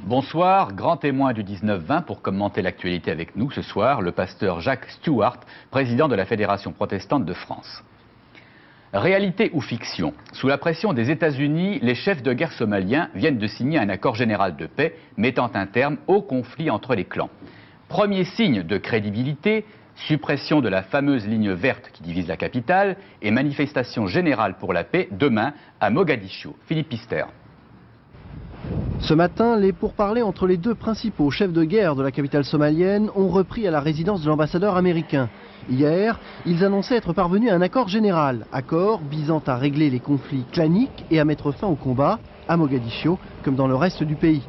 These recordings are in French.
Bonsoir, grand témoin du 19-20 pour commenter l'actualité avec nous ce soir, le pasteur Jacques Stewart, président de la Fédération protestante de France. Réalité ou fiction? Sous la pression des États-Unis, les chefs de guerre somaliens viennent de signer un accord général de paix mettant un terme au conflit entre les clans. Premier signe de crédibilité, suppression de la fameuse ligne verte qui divise la capitale et manifestation générale pour la paix demain à Mogadiscio. Philippe Pister. Ce matin, les pourparlers entre les deux principaux chefs de guerre de la capitale somalienne ont repris à la résidence de l'ambassadeur américain. Hier, ils annonçaient être parvenus à un accord général, accord visant à régler les conflits claniques et à mettre fin au combat, à Mogadiscio, comme dans le reste du pays.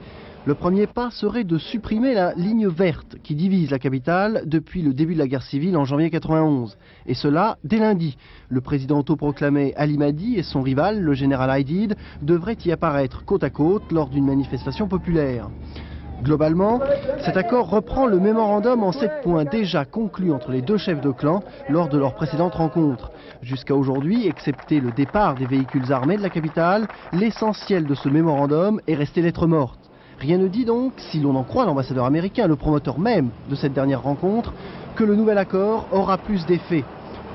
Le premier pas serait de supprimer la ligne verte qui divise la capitale depuis le début de la guerre civile en janvier 91. Et cela dès lundi. Le président autoproclamé Ali Mahdi et son rival, le général Aidid, devraient y apparaître côte à côte lors d'une manifestation populaire. Globalement, cet accord reprend le mémorandum en 7 points déjà conclu entre les deux chefs de clan lors de leur précédente rencontre. Jusqu'à aujourd'hui, excepté le départ des véhicules armés de la capitale, l'essentiel de ce mémorandum est resté lettre morte. Rien ne dit donc, si l'on en croit l'ambassadeur américain, le promoteur même de cette dernière rencontre, que le nouvel accord aura plus d'effet.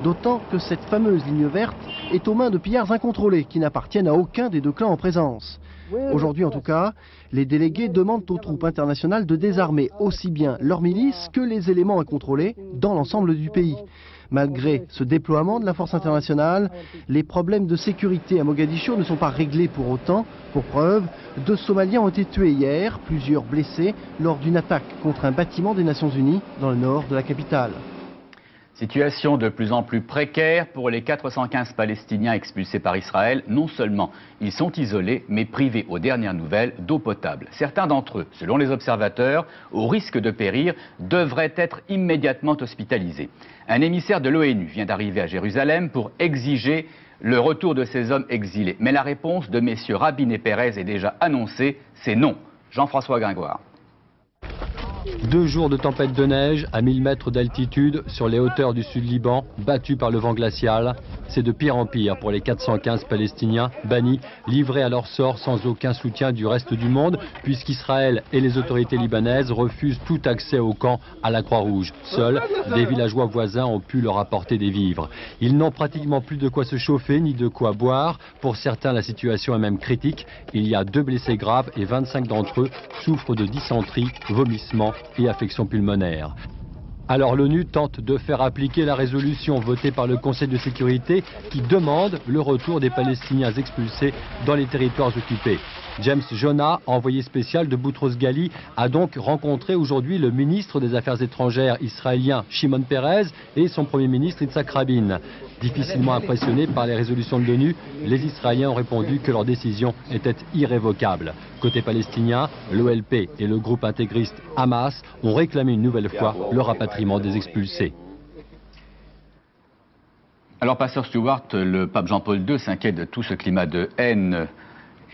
D'autant que cette fameuse ligne verte est aux mains de pillards incontrôlés qui n'appartiennent à aucun des deux clans en présence. Aujourd'hui en tout cas, les délégués demandent aux troupes internationales de désarmer aussi bien leurs milices que les éléments incontrôlés dans l'ensemble du pays. Malgré ce déploiement de la force internationale, les problèmes de sécurité à Mogadiscio ne sont pas réglés pour autant. Pour preuve, 2 Somaliens ont été tués hier, plusieurs blessés lors d'une attaque contre un bâtiment des Nations Unies dans le nord de la capitale. Situation de plus en plus précaire pour les 415 Palestiniens expulsés par Israël. Non seulement ils sont isolés, mais privés aux dernières nouvelles d'eau potable. Certains d'entre eux, selon les observateurs, au risque de périr, devraient être immédiatement hospitalisés. Un émissaire de l'ONU vient d'arriver à Jérusalem pour exiger le retour de ces hommes exilés. Mais la réponse de messieurs Rabin et Pérez est déjà annoncée, c'est non. Jean-François Gringoire. 2 jours de tempête de neige à 1000 mètres d'altitude sur les hauteurs du sud-Liban, battues par le vent glacial. C'est de pire en pire pour les 415 Palestiniens bannis, livrés à leur sort sans aucun soutien du reste du monde, puisqu'Israël et les autorités libanaises refusent tout accès au camp à la Croix-Rouge. Seuls, des villageois voisins ont pu leur apporter des vivres. Ils n'ont pratiquement plus de quoi se chauffer ni de quoi boire. Pour certains, la situation est même critique. Il y a 2 blessés graves et 25 d'entre eux souffrent de dysenterie, vomissements et affections pulmonaires. Alors l'ONU tente de faire appliquer la résolution votée par le Conseil de sécurité qui demande le retour des Palestiniens expulsés dans les territoires occupés. James Jonah, envoyé spécial de Boutros Ghali, a donc rencontré aujourd'hui le ministre des Affaires étrangères israélien Shimon Peres et son premier ministre Yitzhak Rabin. Difficilement impressionnés par les résolutions de l'ONU, les Israéliens ont répondu que leur décision était irrévocable. Côté palestinien, l'OLP et le groupe intégriste Hamas ont réclamé une nouvelle fois le rapatriement des expulsés. Alors, pasteur Stewart, le pape Jean-Paul II s'inquiète de tout ce climat de haine.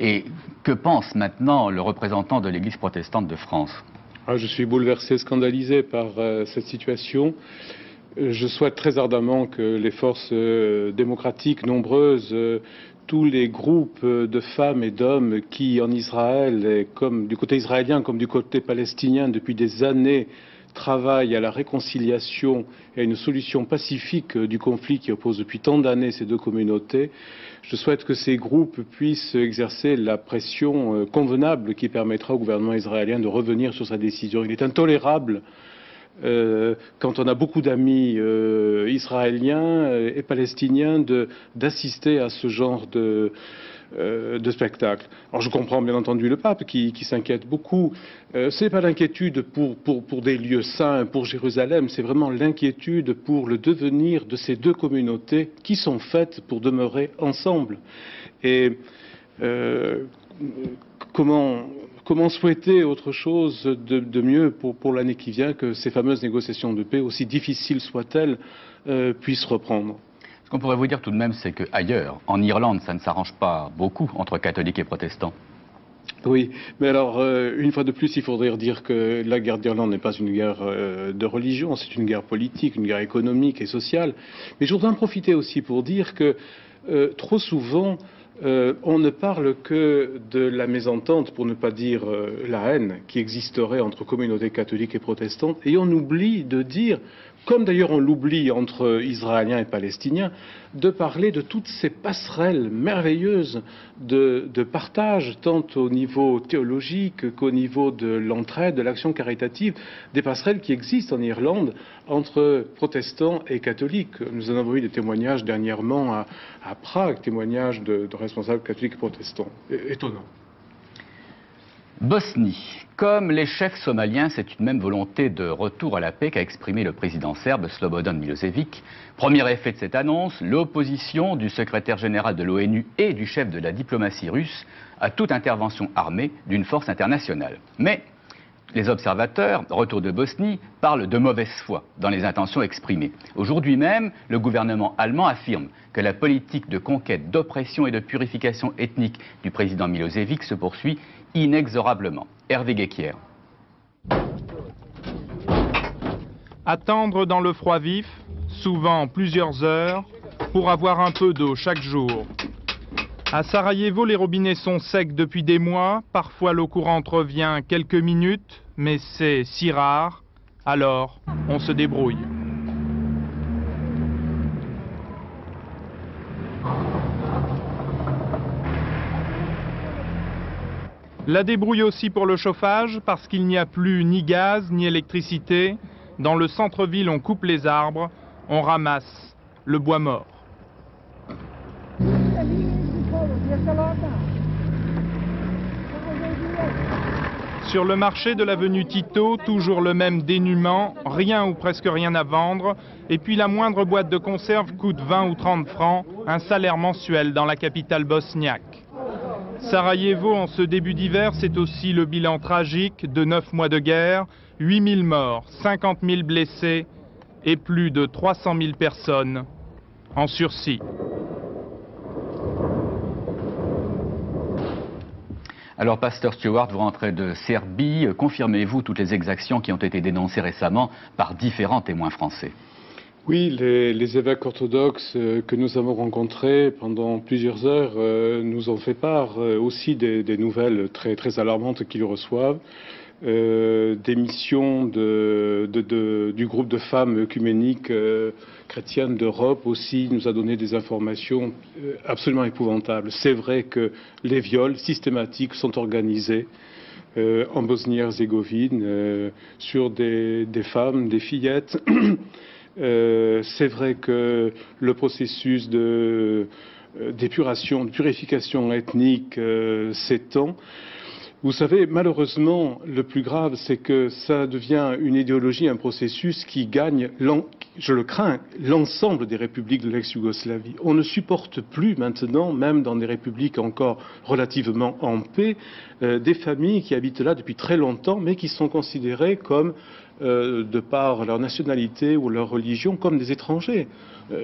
Et que pense maintenant le représentant de l'Église protestante de France? Je suis bouleversé, scandalisé par cette situation. Je souhaite très ardemment que les forces démocratiques nombreuses, tous les groupes de femmes et d'hommes qui en Israël, et comme du côté israélien comme du côté palestinien depuis des années, travaillent à la réconciliation et à une solution pacifique du conflit qui oppose depuis tant d'années ces deux communautés. Je souhaite que ces groupes puissent exercer la pression convenable qui permettra au gouvernement israélien de revenir sur sa décision. Il est intolérable quand on a beaucoup d'amis israéliens et palestiniens d'assister à ce genre de spectacle. Alors je comprends bien entendu le pape qui s'inquiète beaucoup. Ce n'est pas l'inquiétude pour des lieux saints, pour Jérusalem, c'est vraiment l'inquiétude pour le devenir de ces deux communautés qui sont faites pour demeurer ensemble. Et comment souhaiter autre chose de mieux pour l'année qui vient que ces fameuses négociations de paix, aussi difficiles soient-elles, puissent reprendre? Ce qu'on pourrait vous dire tout de même, c'est qu'ailleurs, en Irlande, ça ne s'arrange pas beaucoup entre catholiques et protestants. Oui, mais alors, une fois de plus, il faudrait dire que la guerre d'Irlande n'est pas une guerre de religion, c'est une guerre politique, une guerre économique et sociale. Mais je voudrais en profiter aussi pour dire que trop souvent, on ne parle que de la mésentente, pour ne pas dire la haine, qui existerait entre communautés catholiques et protestantes, et on oublie de dire, comme d'ailleurs on l'oublie entre Israéliens et Palestiniens, de parler de toutes ces passerelles merveilleuses de partage, tant au niveau théologique qu'au niveau de l'entraide, de l'action caritative, des passerelles qui existent en Irlande entre protestants et catholiques. Nous en avons eu des témoignages dernièrement à Prague, témoignages de responsables catholiques et protestants. Étonnant. Bosnie. Comme les chefs somaliens, c'est une même volonté de retour à la paix qu'a exprimé le président serbe Slobodan Milosevic. Premier effet de cette annonce, l'opposition du secrétaire général de l'ONU et du chef de la diplomatie russe à toute intervention armée d'une force internationale. Mais les observateurs, retour de Bosnie, parlent de mauvaise foi dans les intentions exprimées. Aujourd'hui même, le gouvernement allemand affirme que la politique de conquête, d'oppression et de purification ethnique du président Milosevic se poursuit inexorablement. Hervé Guéquière. Attendre dans le froid vif, souvent plusieurs heures, pour avoir un peu d'eau chaque jour. À Sarajevo, les robinets sont secs depuis des mois, parfois l'eau courante revient quelques minutes, mais c'est si rare, alors on se débrouille. La débrouille aussi pour le chauffage, parce qu'il n'y a plus ni gaz ni électricité. Dans le centre-ville, on coupe les arbres, on ramasse le bois mort. Sur le marché de l'avenue Tito, toujours le même dénuement, rien ou presque rien à vendre, et puis la moindre boîte de conserve coûte 20 ou 30 francs, un salaire mensuel dans la capitale bosniaque. Sarajevo, en ce début d'hiver, c'est aussi le bilan tragique de 9 mois de guerre, 8000 morts, 50 000 blessés et plus de 300 000 personnes en sursis. Alors, pasteur Stewart, vous rentrez de Serbie. Confirmez-vous toutes les exactions qui ont été dénoncées récemment par différents témoins français? Oui, les évêques orthodoxes que nous avons rencontrés pendant plusieurs heures nous ont fait part aussi des nouvelles très, très alarmantes qu'ils reçoivent. Des missions du groupe de femmes œcuméniques chrétiennes d'Europe aussi nous a donné des informations absolument épouvantables. C'est vrai que les viols systématiques sont organisés en Bosnie-Herzégovine sur des femmes, des fillettes. C'est vrai que le processus d'épuration, de purification ethnique s'étend. Vous savez, malheureusement, le plus grave, c'est que ça devient une idéologie, un processus qui gagne, je le crains, l'ensemble des républiques de l'ex-Yougoslavie. On ne supporte plus maintenant, même dans des républiques encore relativement en paix, des familles qui habitent là depuis très longtemps, mais qui sont considérées comme, de par leur nationalité ou leur religion, comme des étrangers.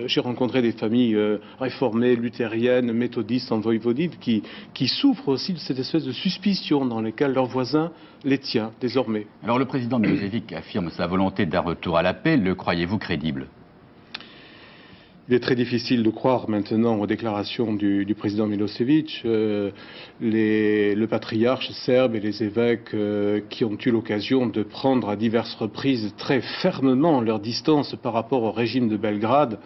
J'ai rencontré des familles réformées, luthériennes, méthodistes en Voïvodine qui souffrent aussi de cette espèce de suspicion dans laquelle leur voisin les tient désormais. Alors le président Milosevic affirme sa volonté d'un retour à la paix. Le croyez-vous crédible? Il est très difficile de croire maintenant aux déclarations du président Milosevic. Le patriarche serbe et les évêques qui ont eu l'occasion de prendre à diverses reprises très fermement leur distance par rapport au régime de Belgrade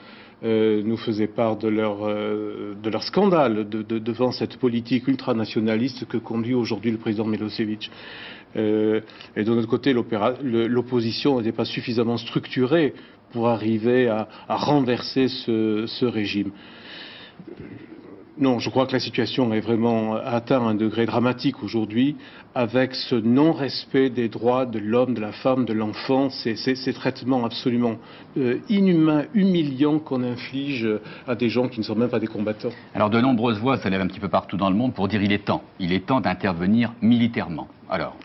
nous faisaient part de leur scandale devant cette politique ultranationaliste que conduit aujourd'hui le président Milosevic. Et de notre côté, l'opposition n'était pas suffisamment structurée pour arriver à renverser ce régime. Non, je crois que la situation est vraiment atteint un degré dramatique aujourd'hui, avec ce non-respect des droits de l'homme, de la femme, de l'enfant, ces traitements absolument inhumains, humiliants qu'on inflige à des gens qui ne sont même pas des combattants. Alors de nombreuses voix s'élèvent un petit peu partout dans le monde pour dire il est temps d'intervenir militairement. Alors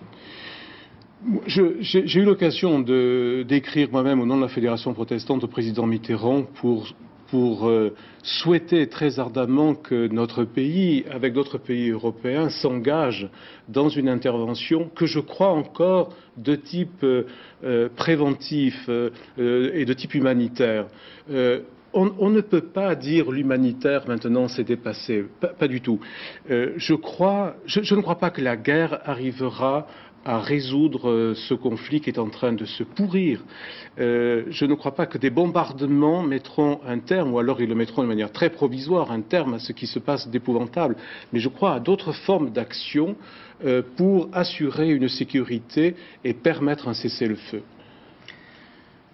j'ai eu l'occasion d'écrire moi-même au nom de la Fédération protestante au président Mitterrand pour souhaiter très ardemment que notre pays, avec d'autres pays européens, s'engage dans une intervention que je crois encore de type préventif et de type humanitaire. On ne peut pas dire l'humanitaire maintenant c'est dépassé, pas du tout. Je ne crois pas que la guerre arrivera à résoudre ce conflit qui est en train de se pourrir. Je ne crois pas que des bombardements mettront un terme, ou alors ils le mettront de manière très provisoire, un terme à ce qui se passe d'épouvantable. Mais je crois à d'autres formes d'action pour assurer une sécurité et permettre un cessez-le-feu.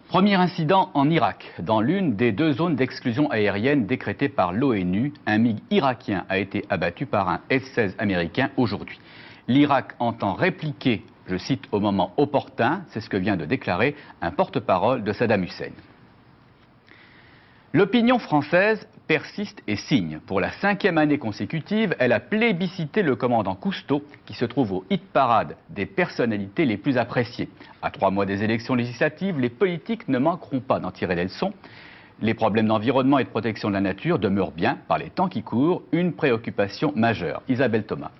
Premier incident en Irak. Dans l'une des 2 zones d'exclusion aérienne décrétées par l'ONU, un MiG irakien a été abattu par un F-16 américain aujourd'hui. L'Irak entend répliquer, je cite, au moment opportun, c'est ce que vient de déclarer un porte-parole de Saddam Hussein. L'opinion française persiste et signe. Pour la 5e année consécutive, elle a plébiscité le commandant Cousteau, qui se trouve au hit-parade des personnalités les plus appréciées. À 3 mois des élections législatives, les politiques ne manqueront pas d'en tirer les leçons. Les problèmes d'environnement et de protection de la nature demeurent bien, par les temps qui courent, une préoccupation majeure. Isabelle Thomas.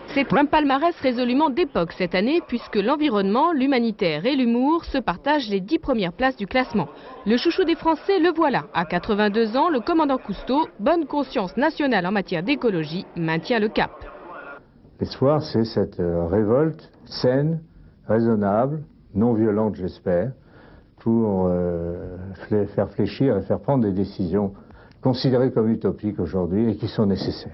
C'est un palmarès résolument d'époque cette année puisque l'environnement, l'humanitaire et l'humour se partagent les 10 premières places du classement. Le chouchou des Français, le voilà. À 82 ans, le commandant Cousteau, bonne conscience nationale en matière d'écologie, maintient le cap. L'espoir, c'est cette révolte saine, raisonnable, non violente j'espère, pour faire fléchir et faire prendre des décisions considérées comme utopiques aujourd'hui et qui sont nécessaires.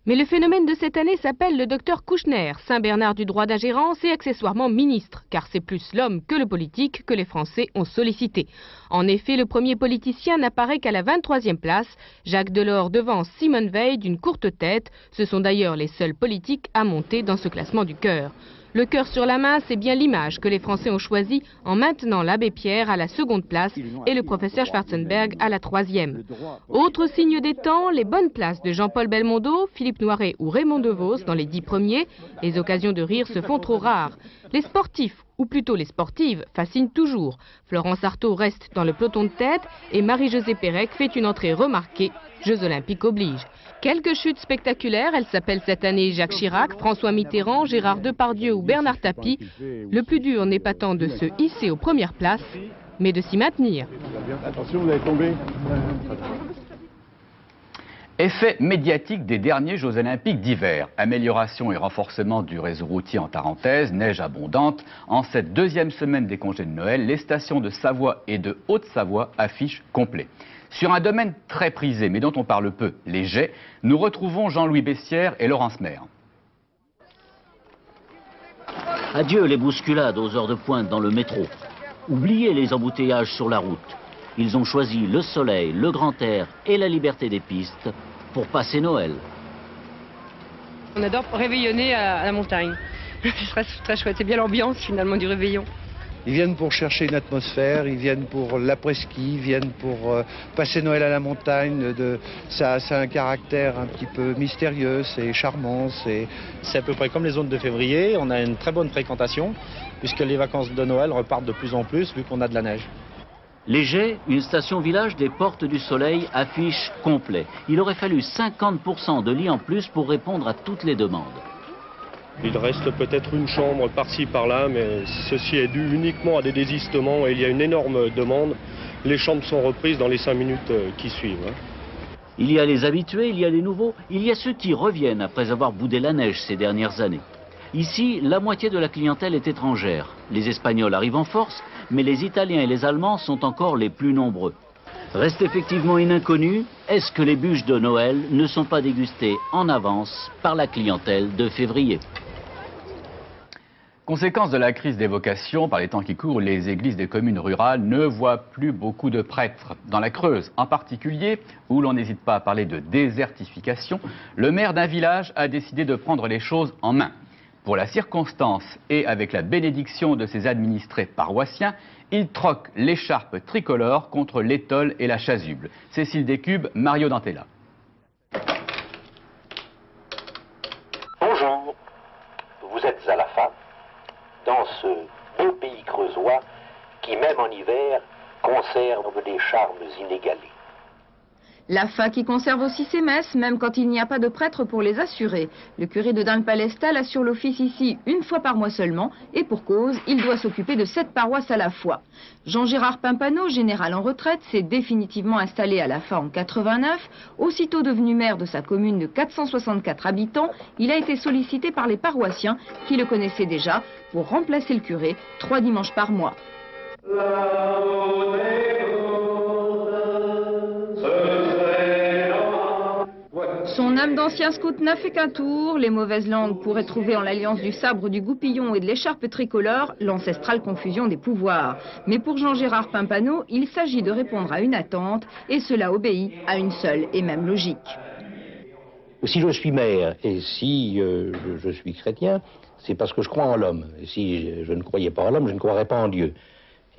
Mais le phénomène de cette année s'appelle le docteur Kouchner, Saint-Bernard du droit d'ingérence et accessoirement ministre, car c'est plus l'homme que le politique que les Français ont sollicité. En effet, le premier politicien n'apparaît qu'à la 23e place, Jacques Delors devant Simone Veil d'une courte tête. Ce sont d'ailleurs les seuls politiques à monter dans ce classement du cœur. Le cœur sur la main, c'est bien l'image que les Français ont choisie en maintenant l'abbé Pierre à la 2e place et le professeur Schwarzenberg à la 3e. Autre signe des temps, les bonnes places de Jean-Paul Belmondo, Philippe Noiret ou Raymond DeVos dans les 10 premiers. Les occasions de rire se font trop rares. Les sportifs, ou plutôt les sportives, fascinent toujours. Florence Artaud reste dans le peloton de tête et Marie-Josée Pérec fait une entrée remarquée. Jeux Olympiques oblige. Quelques chutes spectaculaires, elles s'appellent cette année Jacques Chirac, François Mitterrand, Gérard Depardieu ou Bernard Tapie. Le plus dur n'est pas tant de se hisser aux premières places, mais de s'y maintenir. Attention, vous allez tomber. Effet médiatique des derniers Jeux Olympiques d'hiver. Amélioration et renforcement du réseau routier en Tarentaise, neige abondante. En cette 2e semaine des congés de Noël, les stations de Savoie et de Haute-Savoie affichent complet. Sur un domaine très prisé, mais dont on parle peu, les jets, nous retrouvons Jean-Louis Bessières et Laurence Maire. Adieu les bousculades aux heures de pointe dans le métro. Oubliez les embouteillages sur la route. Ils ont choisi le soleil, le grand air et la liberté des pistes pour passer Noël. On adore réveillonner à la montagne. C'est très chouette, c'est bien l'ambiance finalement du réveillon. Ils viennent pour chercher une atmosphère, ils viennent pour l'après-ski, ils viennent pour passer Noël à la montagne. Ça a un caractère un petit peu mystérieux, c'est charmant. C'est à peu près comme les zones de février, on a une très bonne fréquentation puisque les vacances de Noël repartent de plus en plus vu qu'on a de la neige. Les Jets, une station village des Portes du Soleil, affiche complet. Il aurait fallu 50% de lits en plus pour répondre à toutes les demandes. Il reste peut-être une chambre par-ci par-là, mais ceci est dû uniquement à des désistements et il y a une énorme demande. Les chambres sont reprises dans les 5 minutes qui suivent. Il y a les habitués, il y a les nouveaux, il y a ceux qui reviennent après avoir boudé la neige ces dernières années. Ici, la moitié de la clientèle est étrangère. Les Espagnols arrivent en force, mais les Italiens et les Allemands sont encore les plus nombreux. Reste effectivement une inconnue, est-ce que les bûches de Noël ne sont pas dégustées en avance par la clientèle de février ? Conséquence de la crise des vocations, par les temps qui courent, les églises des communes rurales ne voient plus beaucoup de prêtres. Dans la Creuse en particulier, où l'on n'hésite pas à parler de désertification, le maire d'un village a décidé de prendre les choses en main. Pour la circonstance et avec la bénédiction de ses administrés paroissiens, il troque l'écharpe tricolore contre l'étole et la chasuble. Cécile Descubes, Mario Dantella. Bonjour, vous êtes à la fin dans ce beau pays creusois qui, même en hiver, conserve des charmes inégalés. La Fa qui conserve aussi ses messes, même quand il n'y a pas de prêtre pour les assurer. Le curé de Dun-le-Palestal assure l'office ici une fois par mois seulement, et pour cause, il doit s'occuper de 7 paroisses à la fois. Jean-Gérard Pimpano, général en retraite, s'est définitivement installé à la Fa en 89. Aussitôt devenu maire de sa commune de 464 habitants, il a été sollicité par les paroissiens qui le connaissaient déjà pour remplacer le curé 3 dimanches par mois. Son âme d'ancien scout n'a fait qu'un tour. Les mauvaises langues pourraient trouver en l'alliance du sabre, du goupillon et de l'écharpe tricolore l'ancestrale confusion des pouvoirs. Mais pour Jean-Gérard Pimpano, il s'agit de répondre à une attente et cela obéit à une seule et même logique. Si je suis maire et si je suis chrétien, c'est parce que je crois en l'homme. Et si je ne croyais pas en l'homme, je ne croirais pas en Dieu.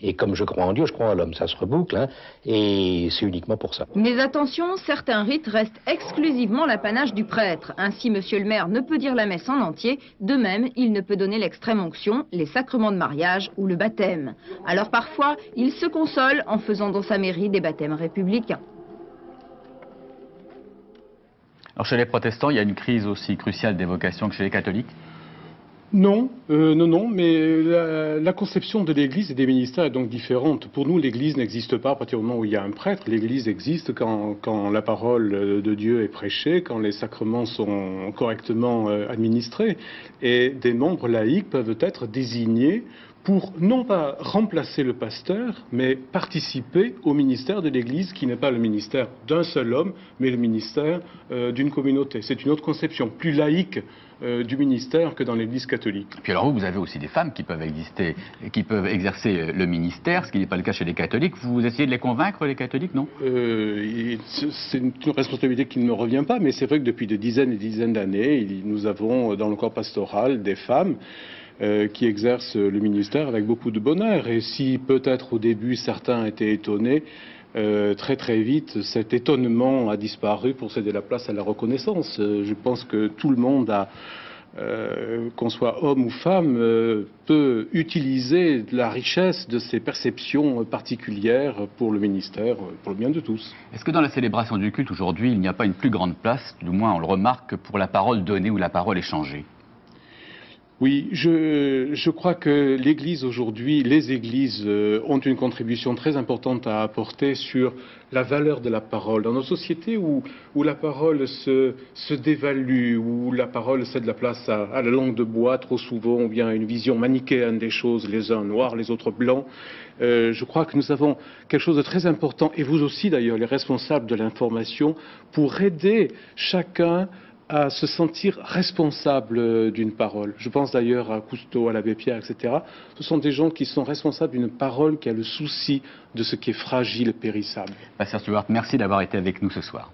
Et comme je crois en Dieu, je crois en l'homme. Ça se reboucle, hein, et c'est uniquement pour ça. Mais attention, certains rites restent exclusivement l'apanage du prêtre. Ainsi, monsieur le maire ne peut dire la messe en entier. De même, il ne peut donner l'extrême onction, les sacrements de mariage ou le baptême. Alors parfois, il se console en faisant dans sa mairie des baptêmes républicains. Alors chez les protestants, il y a une crise aussi cruciale des vocations que chez les catholiques? Non, mais la conception de l'Église et des ministères est donc différente. Pour nous, l'Église n'existe pas à partir du moment où il y a un prêtre. L'Église existe quand la parole de Dieu est prêchée, quand les sacrements sont correctement administrés. Et des membres laïcs peuvent être désignés pour non pas remplacer le pasteur, mais participer au ministère de l'Église, qui n'est pas le ministère d'un seul homme, mais le ministère d'une communauté. C'est une autre conception, plus laïque du ministère que dans l'Église catholique. Puis alors vous avez aussi des femmes qui peuvent exister, qui peuvent exercer le ministère, ce qui n'est pas le cas chez les catholiques. Vous essayez de les convaincre, les catholiques, non? C'est une responsabilité qui ne me revient pas, mais c'est vrai que depuis des dizaines et des dizaines d'années, nous avons dans le corps pastoral des femmes qui exercent le ministère avec beaucoup de bonheur. Et si peut-être au début certains étaient étonnés, très vite cet étonnement a disparu pour céder la place à la reconnaissance. Je pense que tout le monde qu'on soit homme ou femme, peut utiliser la richesse de ses perceptions particulières pour le ministère, pour le bien de tous. Est-ce que dans la célébration du culte aujourd'hui, il n'y a pas une plus grande place, du moins on le remarque, pour la parole donnée ou la parole échangée ? Oui, je crois que l'Église aujourd'hui, les Églises ont une contribution très importante à apporter sur la valeur de la parole. Dans nos sociétés où la parole se dévalue, où la parole cède la place à la langue de bois trop souvent, ou bien à une vision manichéenne des choses, les uns noirs, les autres blancs, je crois que nous avons quelque chose de très important, et vous aussi d'ailleurs, les responsables de l'information, pour aider chacun à se sentir responsable d'une parole. Je pense d'ailleurs à Cousteau, à l'abbé Pierre, etc. Ce sont des gens qui sont responsables d'une parole qui a le souci de ce qui est fragile et périssable. Pasteur Stuart, merci d'avoir été avec nous ce soir.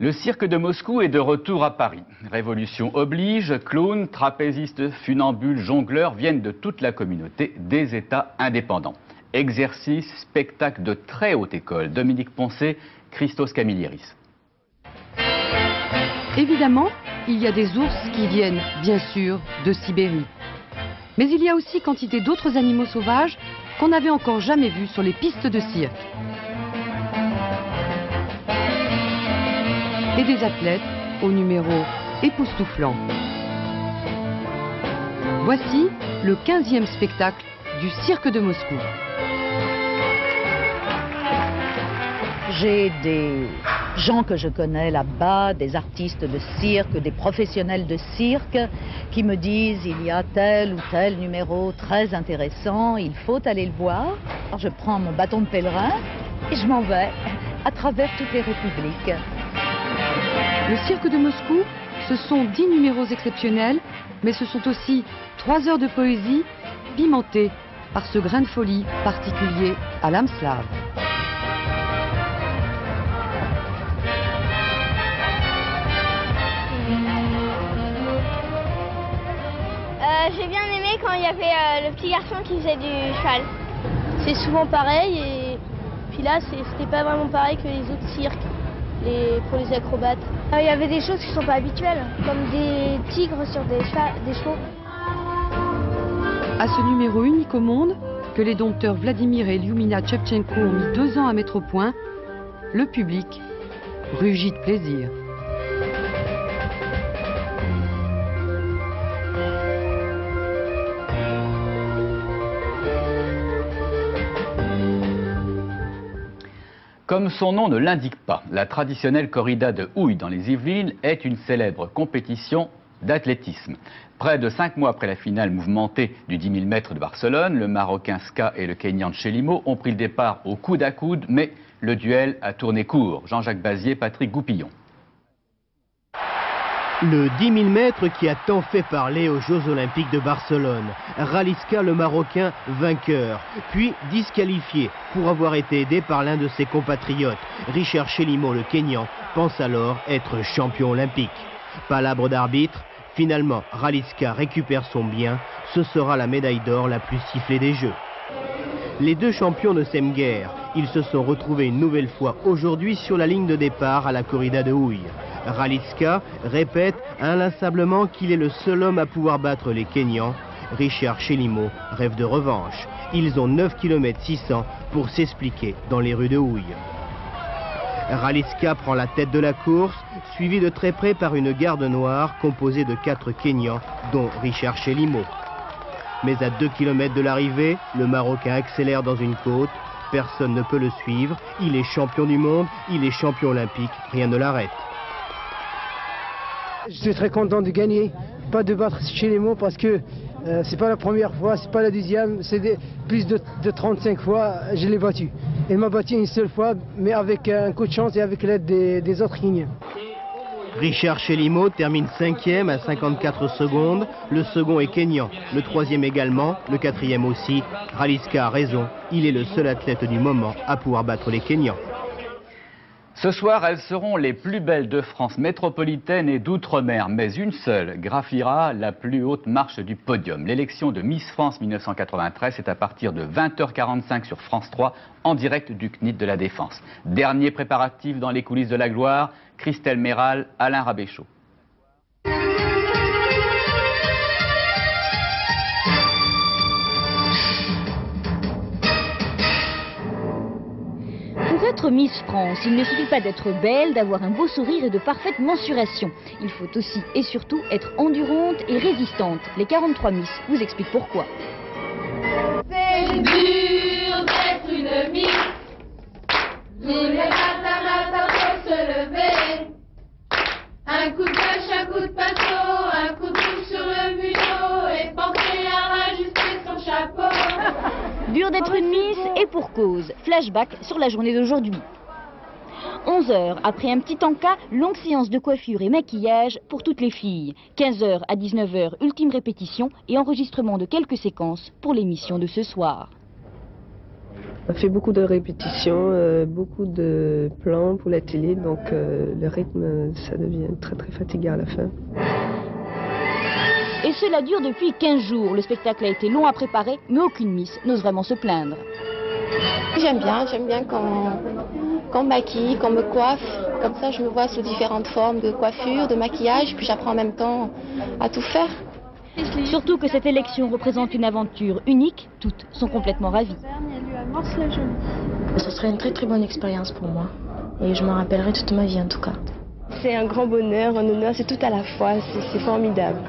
Le cirque de Moscou est de retour à Paris. Révolution oblige, clowns, trapézistes, funambules, jongleurs viennent de toute la communauté, des États indépendants. Exercice, spectacle de très haute école. Dominique Poncet, Christos Camillieris. Évidemment, il y a des ours qui viennent, bien sûr, de Sibérie. Mais il y a aussi quantité d'autres animaux sauvages qu'on n'avait encore jamais vus sur les pistes de cirque. Et des athlètes aux numéros époustouflants. Voici le 15e spectacle du cirque de Moscou. J'ai des gens que je connais là-bas, des artistes de cirque, des professionnels de cirque, qui me disent il y a tel ou tel numéro très intéressant, il faut aller le voir. Alors je prends mon bâton de pèlerin et je m'en vais à travers toutes les républiques. Le cirque de Moscou, ce sont 10 numéros exceptionnels, mais ce sont aussi 3 heures de poésie pimentées par ce grain de folie particulier à l'âme slave. J'ai bien aimé quand il y avait le petit garçon qui faisait du cheval. C'est souvent pareil et puis là c'était pas vraiment pareil que les autres cirques pour les acrobates. Il y avait des choses qui sont pas habituelles, comme des tigres sur des chevaux. À ce numéro unique au monde, que les dompteurs Vladimir et Lyumina Tchevchenko ont mis 2 ans à mettre au point, le public rugit de plaisir. Comme son nom ne l'indique pas, la traditionnelle corrida de Houille dans les Yvelines est une célèbre compétition d'athlétisme. Près de 5 mois après la finale mouvementée du 10 000 mètres de Barcelone, le Marocain Ska et le Kényan Chelimo ont pris le départ au coude à coude, mais le duel a tourné court. Jean-Jacques Bazier, Patrick Goupillon. Le 10 000 mètres qui a tant fait parler aux Jeux Olympiques de Barcelone. Raliska, le Marocain, vainqueur, puis disqualifié pour avoir été aidé par l'un de ses compatriotes. Richard Chelimo, le Kényan, pense alors être champion olympique. Palabre d'arbitre, finalement Raliska récupère son bien, ce sera la médaille d'or la plus sifflée des Jeux. Les deux champions ne s'aiment guère, ils se sont retrouvés une nouvelle fois aujourd'hui sur la ligne de départ à la corrida de Houille. Raliska répète inlassablement qu'il est le seul homme à pouvoir battre les Kenyans. Richard Chelimo rêve de revanche. Ils ont 9 km 600 pour s'expliquer dans les rues de Houille. Raliska prend la tête de la course, suivi de très près par une garde noire composée de 4 Kenyans, dont Richard Chelimo. Mais à 2 km de l'arrivée, le Marocain accélère dans une côte. Personne ne peut le suivre. Il est champion du monde, il est champion olympique, rien ne l'arrête. Je suis très content de gagner, pas de battre Chelimo parce que c'est pas la première fois, c'est pas la deuxième, c'est plus de 35 fois je l'ai battu. Il m'a battu une seule fois, mais avec un coup de chance et avec l'aide des autres Kenyans. Richard Chelimo termine 5e à 54 secondes, le second est Kényan, le troisième également, le quatrième aussi. Raliska a raison, il est le seul athlète du moment à pouvoir battre les Kenyans. Ce soir, elles seront les plus belles de France métropolitaine et d'outre-mer, mais une seule graphira la plus haute marche du podium. L'élection de Miss France 1993, c'est à partir de 20h45 sur France 3, en direct du CNIT de la Défense. Dernier préparatif dans les coulisses de la gloire, Christelle Méral, Alain Rabéchaud. Pour être Miss France, il ne suffit pas d'être belle, d'avoir un beau sourire et de parfaite mensuration. Il faut aussi et surtout être endurante et résistante. Les 43 Miss vous expliquent pourquoi. C'est dur d'être une Miss. Tous les matins, faut se lever. Un coup de bâche, un coup de pinceau, un coup de boule sur le museau et penser à rajuster son chapeau. Dur d'être une Miss et pour cause. Flashback sur la journée d'aujourd'hui. 11h, après un petit encas, longue séance de coiffure et maquillage pour toutes les filles. 15h à 19h, ultime répétition et enregistrement de quelques séquences pour l'émission de ce soir. On fait beaucoup de répétitions, beaucoup de plans pour la télé, donc le rythme, ça devient très très fatigant à la fin. Et cela dure depuis 15 jours. Le spectacle a été long à préparer, mais aucune Miss n'ose vraiment se plaindre. J'aime bien qu'on me maquille, qu'on me coiffe. Comme ça, je me vois sous différentes formes de coiffure, de maquillage, puis j'apprends en même temps à tout faire. Surtout que cette élection représente une aventure unique, toutes sont complètement ravies. Ce serait une très très bonne expérience pour moi. Et je m'en rappellerai toute ma vie en tout cas. C'est un grand bonheur, un honneur, c'est tout à la fois, c'est formidable.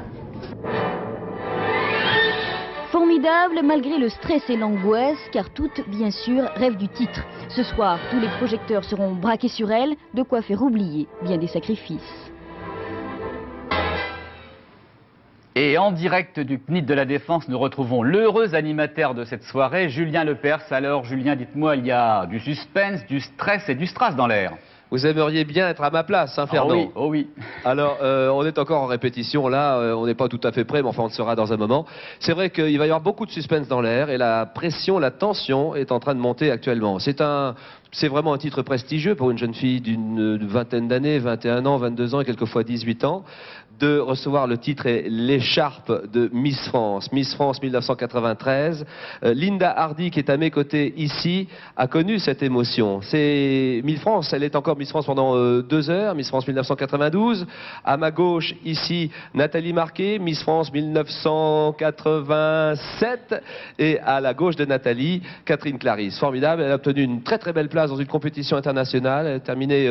Formidable malgré le stress et l'angoisse, car toutes, bien sûr, rêvent du titre. Ce soir, tous les projecteurs seront braqués sur elle, de quoi faire oublier bien des sacrifices. Et en direct du CNIT de la Défense, nous retrouvons l'heureux animateur de cette soirée, Julien Lepers. Alors Julien, dites-moi, il y a du suspense, du stress et du strass dans l'air. Vous aimeriez bien être à ma place, hein, Fernand? Oh oui, oh oui. Alors, on est encore en répétition, là, on n'est pas tout à fait prêt, mais enfin, on le sera dans un moment. C'est vrai qu'il va y avoir beaucoup de suspense dans l'air, et la pression, la tension est en train de monter actuellement. C'est vraiment un titre prestigieux pour une jeune fille d'une vingtaine d'années, 21 ans, 22 ans et quelquefois 18 ans, de recevoir le titre et l'écharpe de Miss France 1993. Linda Hardy, qui est à mes côtés ici, a connu cette émotion. C'est Miss France, elle est encore Miss France pendant 2 heures, Miss France 1992. À ma gauche, ici, Nathalie Marquet, Miss France 1987. Et à la gauche de Nathalie, Catherine Clarisse. Formidable, elle a obtenu une très très belle place place dans une compétition internationale. Elle a terminé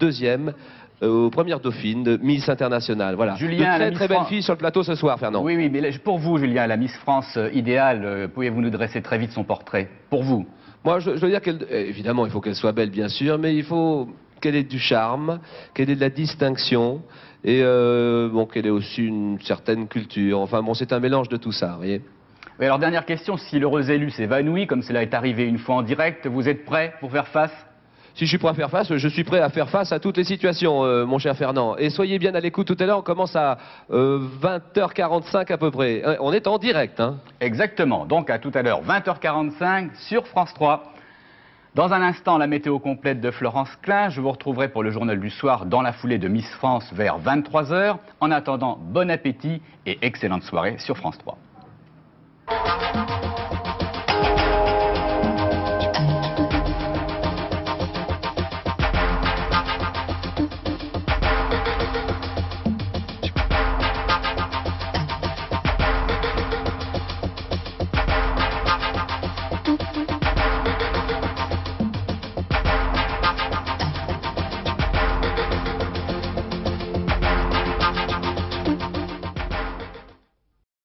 deuxième aux premières dauphines de Miss Internationale. Voilà. Julien, de très belle fille sur le plateau ce soir, Fernand. Oui, oui, mais pour vous, Julien, la Miss France idéale, pouvez-vous nous dresser très vite son portrait? Pour vous? Moi, je veux dire évidemment, il faut qu'elle soit belle, bien sûr, mais il faut qu'elle ait du charme, qu'elle ait de la distinction, et bon, qu'elle ait aussi une certaine culture. Enfin bon, c'est un mélange de tout ça, vous voyez. Oui, alors dernière question, si l'heureux élu s'évanouit, comme cela est arrivé une fois en direct, vous êtes prêt pour faire face? Si je suis prêt à faire face, je suis prêt à faire face à toutes les situations, mon cher Fernand. Et soyez bien à l'écoute tout à l'heure, on commence à 20h45 à peu près. On est en direct, hein. Exactement, donc à tout à l'heure, 20h45 sur France 3. Dans un instant, la météo complète de Florence Klein. Je vous retrouverai pour le journal du soir dans la foulée de Miss France vers 23h. En attendant, bon appétit et excellente soirée sur France 3.